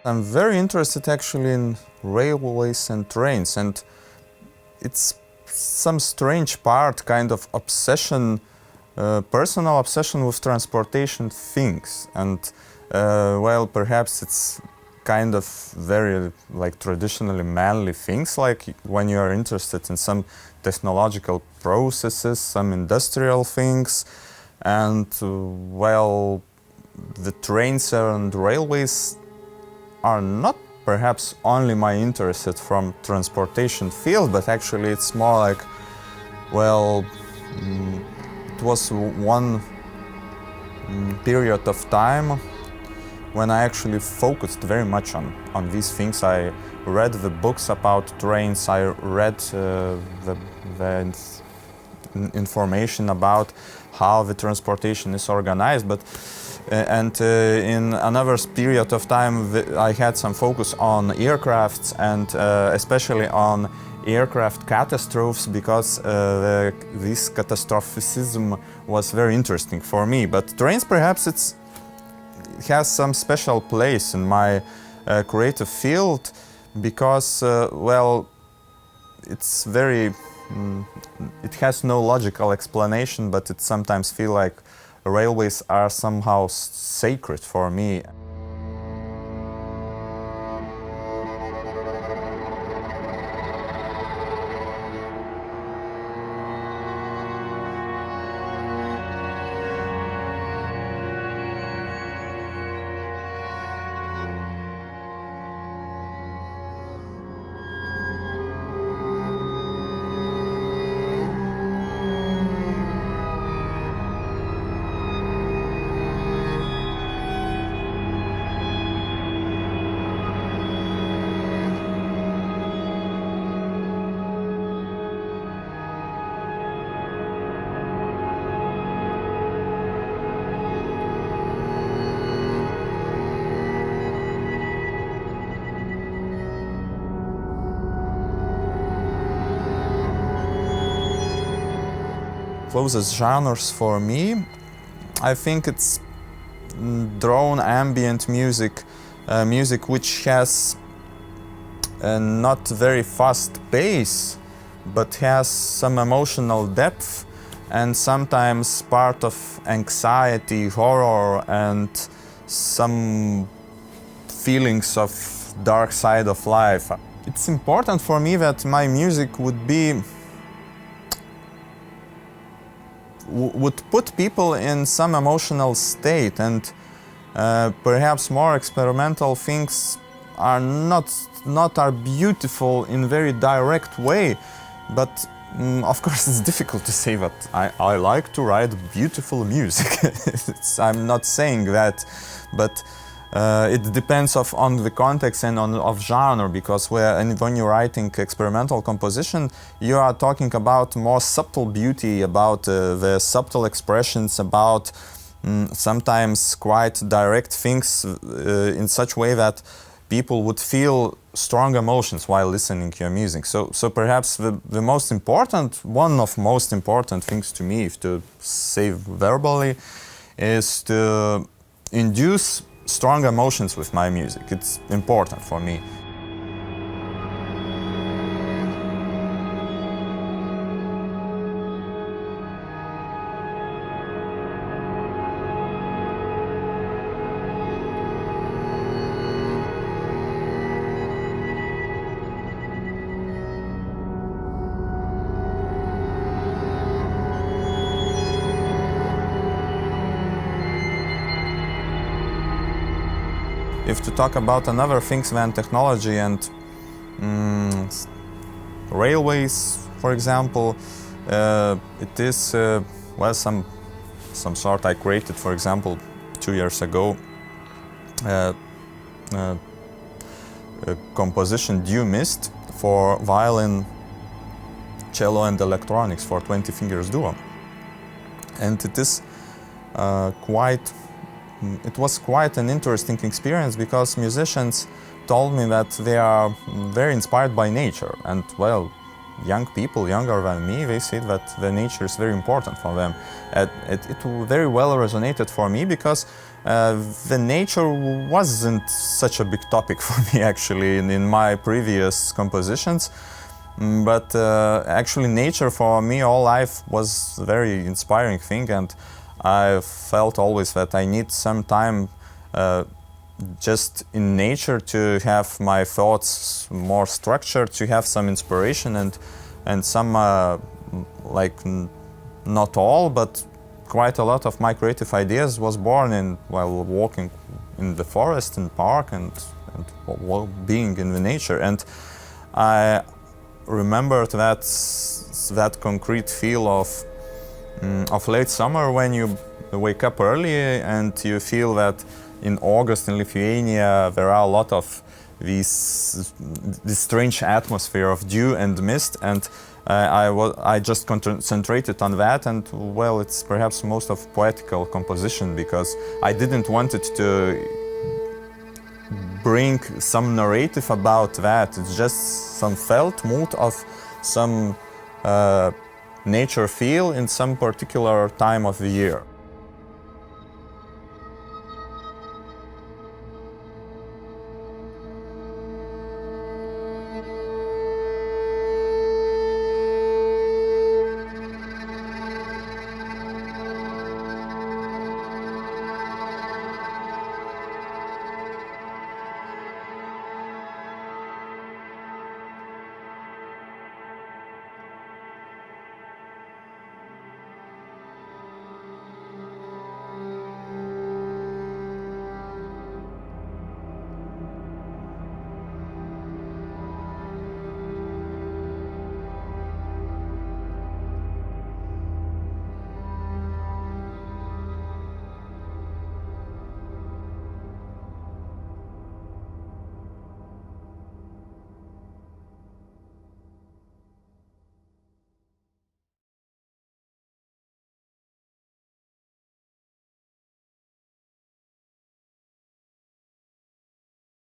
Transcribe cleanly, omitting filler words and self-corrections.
I'm very interested actually in railways and trains, and it's some strange part, kind of obsession, personal obsession with transportation things. And well, perhaps it's kind of very like traditionally manly things, like when you are interested in some technological processes, some industrial things. And well, the trains and railways are not perhaps only my interest from transportation field, but actually it's more like, well, it was one period of time when I actually focused very much on these things. I read the books about trains, I read the information about how the transportation is organized, but in another period of time I had some focus on aircrafts and especially on aircraft catastrophes, because this catastrophicism was very interesting for me. But trains, perhaps it has some special place in my creative field, because well, it's very it has no logical explanation, but it sometimes feels like railways are somehow sacred for me. Closest genres for me, I think it's drone ambient music, music which has a not very fast pace, but has some emotional depth and sometimes part of anxiety, horror, and some feelings of dark side of life. It's important for me that my music would put people in some emotional state, and perhaps more experimental things are not beautiful in very direct way, but of course it's difficult to say that I like to write beautiful music. I'm not saying that, but it depends on the context and of genre, because when you're writing experimental composition, you are talking about more subtle beauty, about the subtle expressions, about sometimes quite direct things in such way that people would feel strong emotions while listening to your music. So perhaps the most important, one of most important things to me, if to say verbally, is to induce strong emotions with my music. It's important for me. If to talk about another things than technology and railways, for example, it is well, some sort I created, for example, 2 years ago, a composition DEW.MIST for violin, cello and electronics for 20 fingers duo, and it is it was quite an interesting experience, because musicians told me that they are very inspired by nature, and well, young people, younger than me, they say that the nature is very important for them. It very well resonated for me, because the nature wasn't such a big topic for me actually in my previous compositions. But actually nature for me all life was a very inspiring thing, and I felt always that I need some time just in nature to have my thoughts more structured, to have some inspiration and some like not all but quite a lot of my creative ideas was born while walking in the forest and park and while being in the nature. And I remembered that concrete feel of late summer when you wake up early and you feel that in August in Lithuania there are a lot of this strange atmosphere of dew and mist, and I just concentrated on that, and well, it's perhaps most of poetical composition because I didn't want it to bring some narrative about that. It's just some felt mood of some nature feel in some particular time of the year.